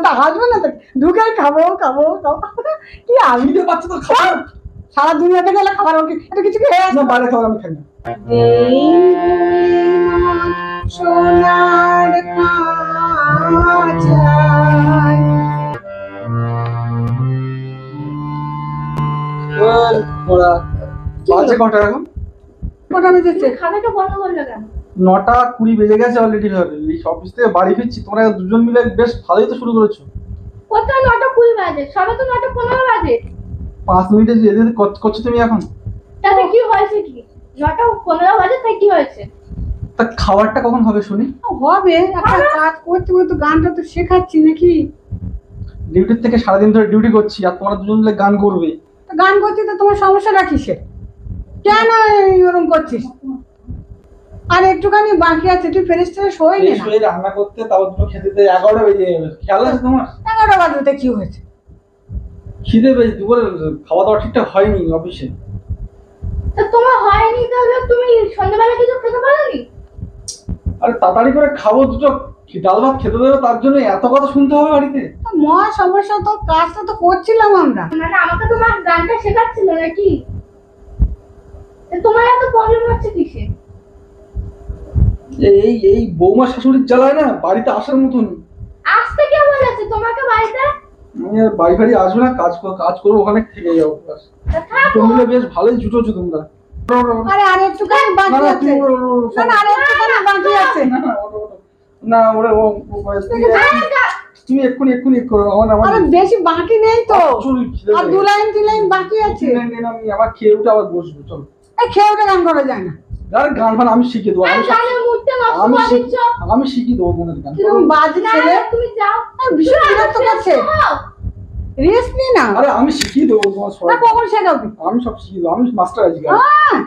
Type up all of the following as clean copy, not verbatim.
তা হাসবে না তো, ঢুকে খাবো খাবো খাবো কি আমি খিদে পাচ্ছে তো খাবার। সারা দুনিয়াতে গেলে খাবার ওকে একটু কিছু খেয়ে না বাইরে খাবার আমি খাই না। সোনার খাঁচায়। ওরা বাজে কটা এখন? কটা বেজেছে? খাবারটা বন্ধ করলো কেন? 9:20 বেজে গেছে অলরেডি। অফিস থেকে বাড়ি ফিরছি, তোমরা দুজন মিলে বেশ ভালোই তো শুরু করেছো। কোথায় 9:20 বাজে? সবে তো 9:15 বাজে। 5 মিনিটে যেতে করছো তুমি এখন। তাতে কি হয়েছে কি? 9:15 বাজে তাই কি হয়েছে? তা খাবারটা কখন হবে শুনি? হবে, একটা কাজ করতে করতে গানটা তো শেখাচ্ছি নাকি। ডিউটির থেকে সারাদিন ধরে ডিউটি করছি আর তোমরা দুজন মিলে গান করবে। তা গান করতে তো তোমার সমস্যাটা কিসে? কেন এরকম করছিস? আর একটুখানি বাকি আছে, তুই ফ্রেশ ট্রেশ হয়ে নে না। শুয়ে রান্না করতে তাও দুটো খেতে 11টা বেজে যাবে। খেয়াল আছে তোমার? 11টা বাজতে কি হয়েছে? খিদে পেয়েছে, দুপুরে খাওয়া দাওয়া ঠিকঠাক হয়নি অফিসে। তা তোমার হয়নি তাহলে তুমি সন্ধ্যাবেলা কিছু খেতে পারোনি? আরে তাড়াতাড়ি করে খাবো, দুটো ডাল ভাত খেতে দেবে, তার জন্য এত কথা শুনতে হবে বাড়িতে? মহা সমস্যা, তো কাজটা তো করছিলাম আমরা। মানে আমাকে তোমার গানটা শেখাচ্ছিল নাকি? তা তোমার এত প্রবলেম হচ্ছে কিসে? এই এই বৌমা শাশুড়ির জ্বালায় না বাড়িতে আসার মতন। আসতে কে বলেছে তোমাকে বাড়িতে? আমি আর বাড়ি ফাড়ি আসবো না, কাজ করবো, ওখানে থেকে যাবো ব্যাস। তা থাকো। তোমরা বেশ ভালোই জুটোছো তোমরা। আরে আর একটুখানি বাকি আছে। না না, আর একটুখানি বাকি আছে। না ওরে তুমি এক্ষুনি করো আমার আরে বেশি বাকি নেই তো, চুল খিদে আর 2 লাইন 3 লাইন বাকি আছে। আমি আবার খেয়ে উঠে আবার বসবো। চলো এই খেয়ে উঠে গান করা যায় না। আরে গান ফান আমি শিখিয়ে দেবো। আর গানের মুডটা নষ্ট আমি করে দিচ্ছ। আমি শিখিয়ে দেবো মনের গান। কিরকম বাজে না, ছেলে, তুমি যাও। আর ভীষণ বিরক্ত করছে। রেস্ট নি না। আরে আমি শিখিয়ে দেবো তোমার সব। না কখন শেখাবি? আমি সব শিখিয়ে দেবো, আমি মাস্টার আছি গান। হ্যাঁ,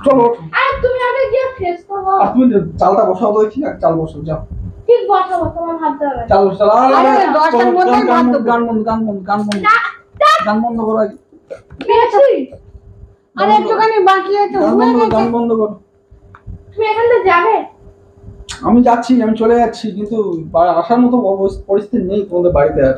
চলো ওঠো। আর তুমি আগে গিয়ে ফ্রেশ হও। আর তুমি চালটা বসাবো দেখি, আর চাল বসাও যাও। ঠিক বসাবো, তোমার ভাবতে হবে না। চাল বসাও। আরে 10টার মধ্যে গান ভাত বন্ধ, দেবো। গান বন্ধ করো আগে। বেশি। আর একটুখানি বাকি আছে, হয়ে গেছে। গান বন্ধ করো। তুমি এখান থেকে যাবে? আমি যাচ্ছি, আমি চলে যাচ্ছি, কিন্তু আসার মতো পরিস্থিতি নেই তোমাদের বাড়িতে আর।